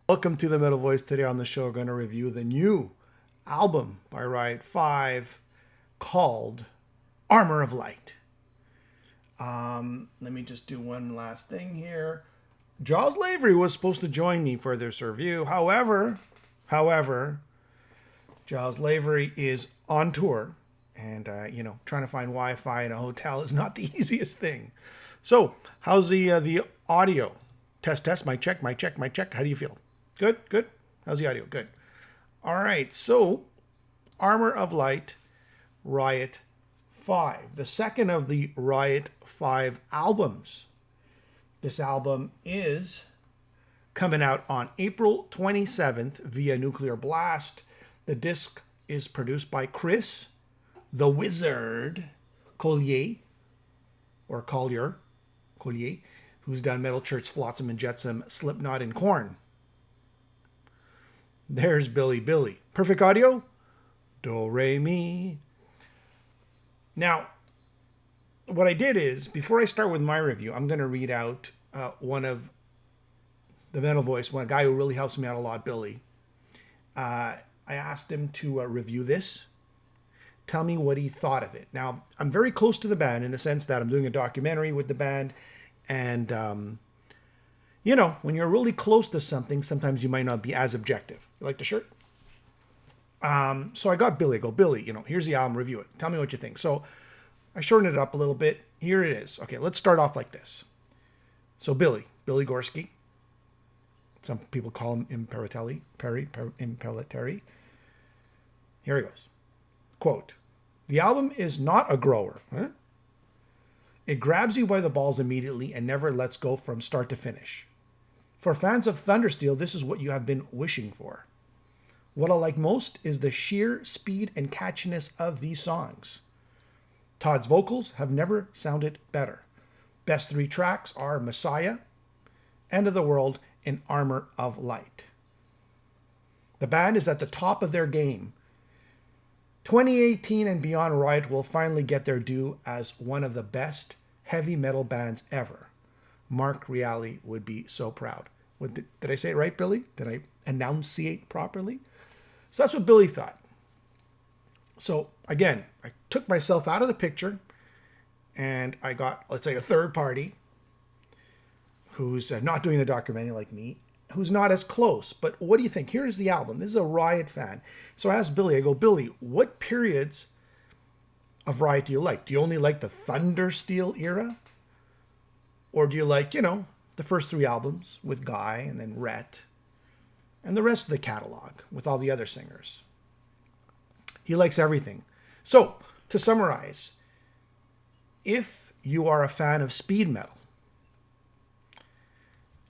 Welcome to the Metal Voice. Today on the show, we're going to review the new album by Riot 5 called Armor of Light. Let me just do one last thing here. Jaws Lavery was supposed to join me for this review. However, Jaws Lavery is on tour, and trying to find Wi-Fi in a hotel is not the easiest thing. So, how's the audio? Test, mic check. How do you feel? Good. How's the audio? Good. All right. So, Armor of Light, Riot 5, the second of the Riot 5 albums. This album is coming out on April 27th via Nuclear Blast. The disc is produced by Chris, the Wizard, Collier, who's done Metal Church, Flotsam and Jetsam, Slipknot, and Korn. There's Billy. Perfect audio? Do, re, mi. Now, what I did is, before I start with my review, I'm going to read out one of the Metal Voice, one guy who really helps me out a lot, Billy. I asked him to review this, tell me what he thought of it. Now, I'm very close to the band in the sense that I'm doing a documentary with the band, and when you're really close to something, sometimes you might not be as objective. You like the shirt? So I got Billy. I go, Billy, here's the album, review it. Tell me what you think. So I shortened it up a little bit. Here it is. Okay, let's start off like this. So Billy Gorski. Some people call him Impellitteri. Here he goes. Quote, the album is not a grower. Huh? It grabs you by the balls immediately and never lets go from start to finish. For fans of Thundersteel, this is what you have been wishing for. What I like most is the sheer speed and catchiness of these songs. Todd's vocals have never sounded better. Best three tracks are Messiah, End of the World, and Armor of Light. The band is at the top of their game. 2018 and beyond, Riot will finally get their due as one of the best heavy metal bands ever. Mark Reale would be so proud. Did I say it right, Billy? Did I enunciate properly? So that's what Billy thought. So again, I took myself out of the picture and I got, let's say, a third party who's not doing the documentary like me, who's not as close. But what do you think? Here's the album. This is a Riot fan. So I asked Billy, I go, Billy, what periods of Riot do you like? Do you only like the Thundersteel era? Or do you like, the first three albums with Guy and then Rhett and the rest of the catalog with all the other singers? He likes everything. So, to summarize, if you are a fan of speed metal,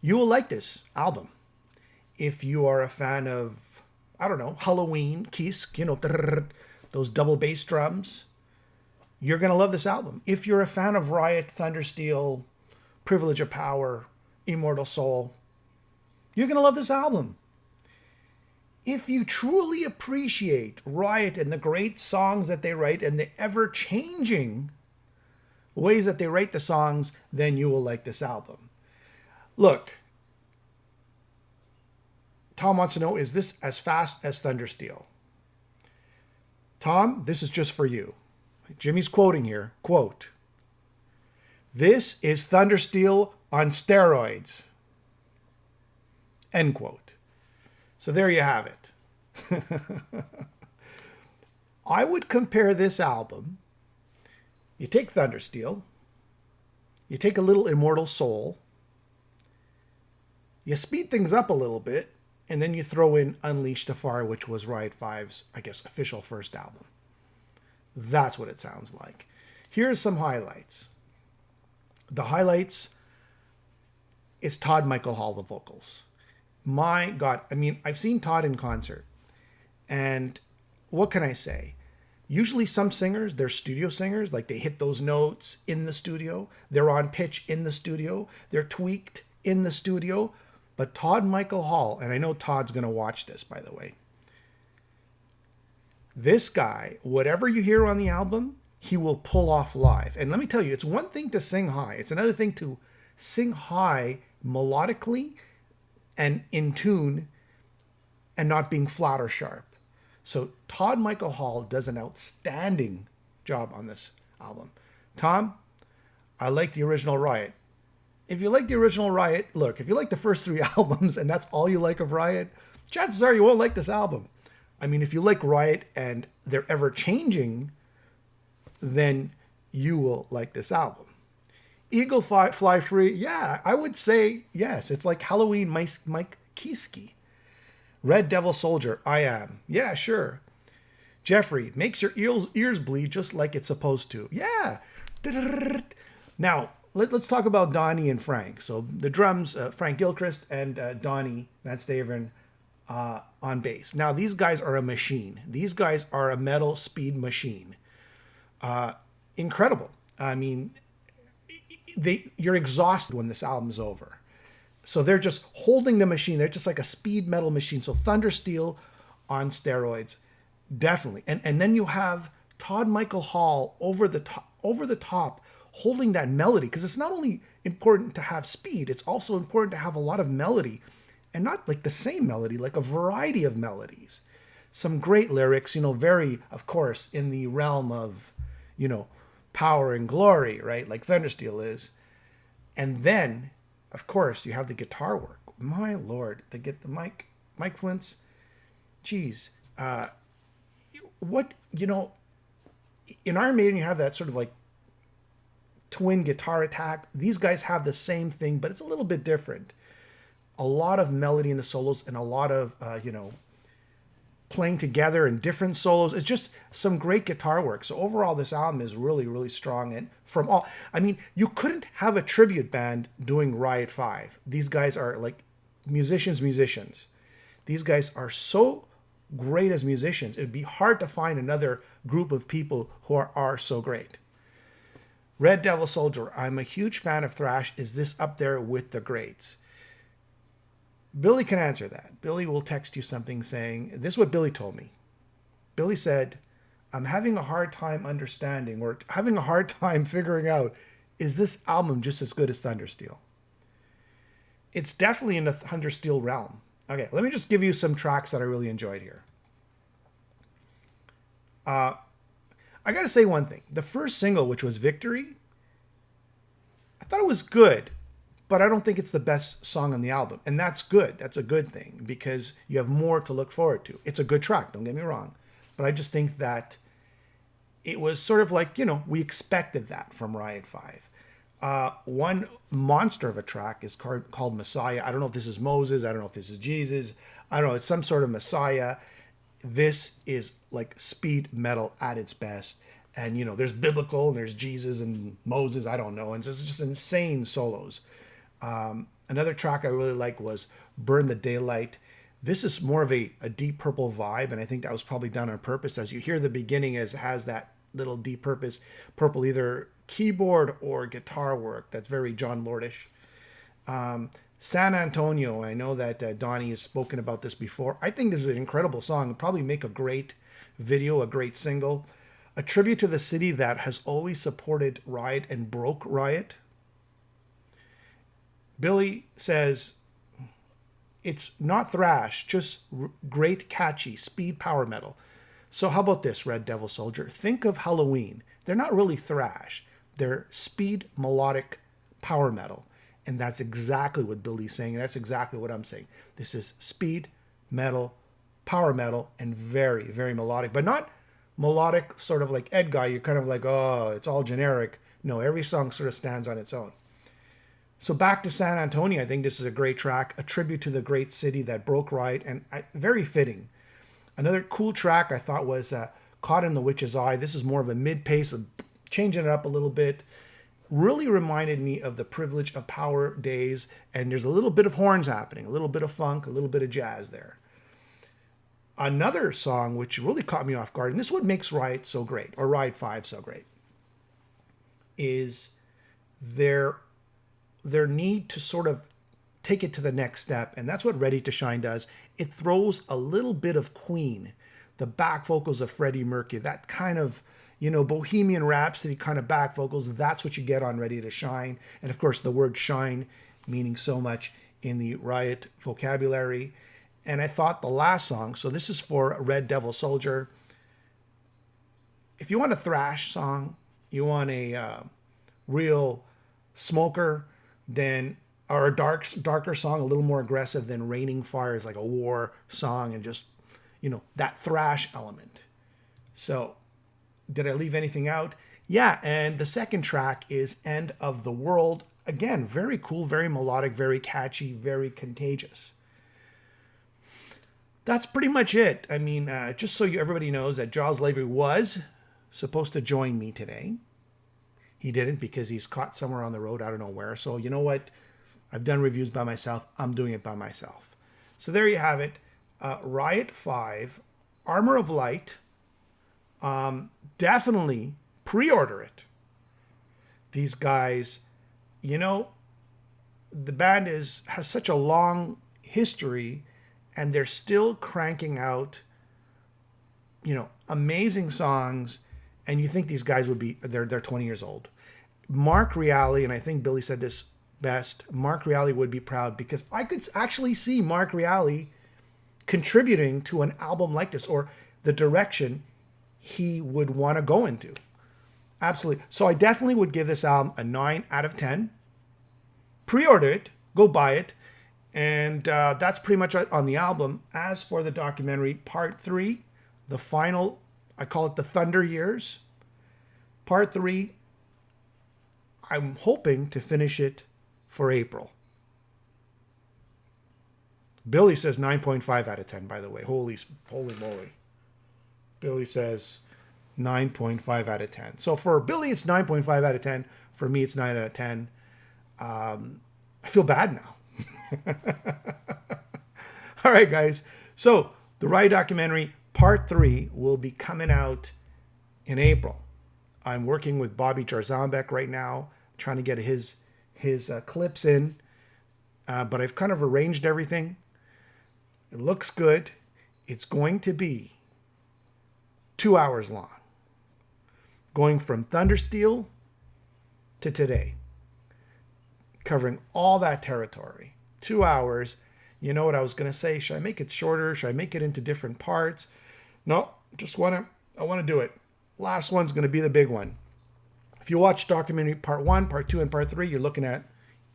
you will like this album. If you are a fan of, Halloween, Kisk, those double bass drums, you're going to love this album. If you're a fan of Riot, Thundersteel, Privilege of Power, Immortal Soul, you're going to love this album. If you truly appreciate Riot and the great songs that they write and the ever-changing ways that they write the songs, then you will like this album. Look, Tom wants to know, is this as fast as Thundersteel? Tom, this is just for you. Jimmy's quoting here, quote, this is Thundersteel on steroids, end quote. So there you have it. I would compare this album, you take Thundersteel, you take a little Immortal Soul, you speed things up a little bit, and then you throw in Unleash the Fire, which was Riot 5's, official first album. That's what it sounds like. Here's some highlights. The highlights is Todd Michael Hall, the vocals. My God, I've seen Todd in concert, and what can I say? Usually some singers, they're studio singers, like they hit those notes in the studio, they're on pitch in the studio, they're tweaked in the studio, but Todd Michael Hall, and I know Todd's going to watch this, by the way, this guy, whatever you hear on the album, he will pull off live. And let me tell you, it's one thing to sing high. It's another thing to sing high melodically and in tune and not being flat or sharp. So Todd Michael Hall does an outstanding job on this album. Tom, I like the original Riot. If you like the original Riot, look, if you like the first three albums and that's all you like of Riot, chances are you won't like this album. I mean, if you like Riot and they're ever changing, then you will like this album. Eagle Fly Free, yeah, I would say yes. It's like Halloween Mike Kieske. Red Devil Soldier, I Am. Yeah, sure. Jeffrey, makes your ears bleed just like it's supposed to. Yeah. Now, let's talk about Donnie and Frank. So the drums, Frank Gilchrist and Donnie Van Staveren on bass. Now, these guys are a machine. These guys are a metal speed machine. Incredible. I mean, you're exhausted when this album's over. So they're just holding the machine. They're just like a speed metal machine. So Thundersteel on steroids, definitely. And then you have Todd Michael Hall over the top, holding that melody, because it's not only important to have speed, it's also important to have a lot of melody, and not like the same melody, like a variety of melodies. Some great lyrics, very, of course, in the realm of, power and glory, right? Like Thundersteel is. And then, of course, you have the guitar work. My Lord, to get the Mike Flint's, geez. In Iron Maiden, you have that sort of like twin guitar attack. These guys have the same thing, but it's a little bit different. A lot of melody in the solos and a lot of, playing together in different solos. It's just some great guitar work. So overall, this album is really, really strong. And you couldn't have a tribute band doing Riot 5. These guys are like musicians. These guys are so great as musicians. It'd be hard to find another group of people who are so great. Red Devil Soldier. I'm a huge fan of thrash. Is this up there with the greats? Billy can answer that. Billy will text you something saying, this is what Billy told me. Billy said, I'm having a hard time understanding or having a hard time figuring out, is this album just as good as Thundersteel? It's definitely in the Thundersteel realm. Okay, let me just give you some tracks that I really enjoyed here. I got to say one thing. The first single, which was Victory, I thought it was good. But I don't think it's the best song on the album. And that's good. That's a good thing because you have more to look forward to. It's a good track, don't get me wrong. But I just think that it was sort of like, we expected that from Riot 5. One monster of a track is called Messiah. I don't know if this is Moses. I don't know if this is Jesus. I don't know. It's some sort of Messiah. This is like speed metal at its best. And, there's biblical and there's Jesus and Moses. I don't know. And it's just insane solos. Another track I really like was Burn the Daylight. This is more of a Deep Purple vibe, and I think that was probably done on purpose. As you hear the beginning, as it has that little Deep Purple either keyboard or guitar work. That's very John Lordish. San Antonio, I know that Donnie has spoken about this before. I think this is an incredible song. It'll probably make a great video, a great single. A tribute to the city that has always supported Riot and broke Riot. Billy says, it's not thrash, just great, catchy, speed power metal. So how about this, Red Devil Soldier? Think of Halloween. They're not really thrash. They're speed, melodic power metal. And that's exactly what Billy's saying. And that's exactly what I'm saying. This is speed, metal, power metal, and very, very melodic. But not melodic sort of like Ed Guy. You're kind of like, oh, it's all generic. No, every song sort of stands on its own. So back to San Antonio, I think this is a great track, a tribute to the great city that broke Riot, and very fitting. Another cool track I thought was Caught in the Witch's Eye. This is more of a mid-pace, of changing it up a little bit. Really reminded me of the Privilege of Power days, and there's a little bit of horns happening, a little bit of funk, a little bit of jazz there. Another song which really caught me off guard, and this is what makes Riot so great, or Riot 5 so great, is their need to sort of take it to the next step. And that's what Ready to Shine does. It throws a little bit of Queen, the back vocals of Freddie Mercury, that kind of, Bohemian Rhapsody kind of back vocals. That's what you get on Ready to Shine. And of course, the word shine meaning so much in the Riot vocabulary. And I thought the last song, so this is for Red Devil Soldier. If you want a thrash song, you want a real smoker, then or a darker song, a little more aggressive than Raining Fire is like a war song and just, that thrash element. So did I leave anything out? Yeah, and the second track is End of the World. Again, very cool, very melodic, very catchy, very contagious. That's pretty much it. I mean, just so everybody knows that Giles Lavery was supposed to join me today. He didn't because he's caught somewhere on the road. I don't know where. So you know what? I've done reviews by myself. I'm doing it by myself. So there you have it. Riot 5, Armor of Light. Definitely pre-order it. These guys, the band has such a long history, and they're still cranking out, amazing songs. And you think these guys would be, they're 20 years old. Mark Reale, and I think Billy said this best, Mark Reale would be proud because I could actually see Mark Reale contributing to an album like this, or the direction he would want to go into. Absolutely. So I definitely would give this album a 9 out of 10. Pre-order it, go buy it. And that's pretty much it on the album. As for the documentary, part 3, the final, I call it the Thunder Years. Part 3, I'm hoping to finish it for April. Billy says 9.5 out of 10, by the way. Holy moly. Billy says 9.5 out of 10. So for Billy, it's 9.5 out of 10. For me, it's 9 out of 10. I feel bad now. All right, guys. So the Riot documentary, part 3, will be coming out in April. I'm working with Bobby Jarzambek right now, trying to get his clips in. But I've kind of arranged everything. It looks good. It's going to be 2 hours long, going from Thundersteel to today, covering all that territory. 2 hours. You know what I was going to say? Should I make it shorter? Should I make it into different parts? No, I want to do it. Last one's going to be the big one. If you watch documentary part 1, part 2, and part 3, you're looking at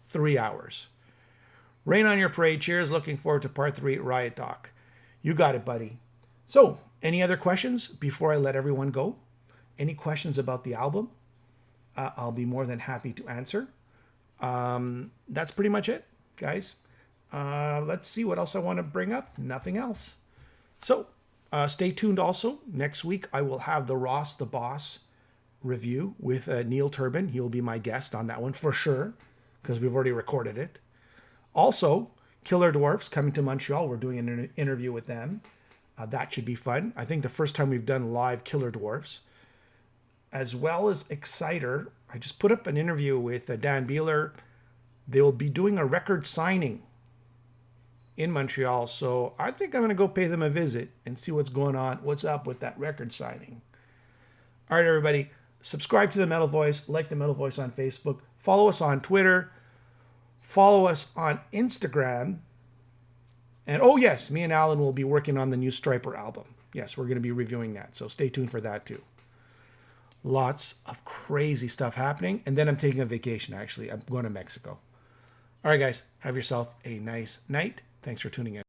3 hours. Rain on your parade. Cheers. Looking forward to part 3 Riot Doc. You got it, buddy. So, any other questions before I let everyone go? Any questions about the album? I'll be more than happy to answer. That's pretty much it, guys. Let's see what else I want to bring up. Nothing else. So, stay tuned also. Next week, I will have the Ross the Boss review with Neil Turbin. He will be my guest on that one for sure, because we've already recorded it. Also, Killer Dwarfs coming to Montreal. We're doing an interview with them. That should be fun. I think the first time we've done live Killer Dwarfs. As well as Exciter. I just put up an interview with Dan Beeler. They will be doing a record signing in Montreal. So I think I'm going to go pay them a visit and see what's going on. What's up with that record signing. All right, everybody. Subscribe to The Metal Voice. Like The Metal Voice on Facebook. Follow us on Twitter. Follow us on Instagram. And oh yes, me and Alan will be working on the new Striper album. Yes, we're going to be reviewing that. So stay tuned for that too. Lots of crazy stuff happening. And then I'm taking a vacation, actually. I'm going to Mexico. All right, guys. Have yourself a nice night. Thanks for tuning in.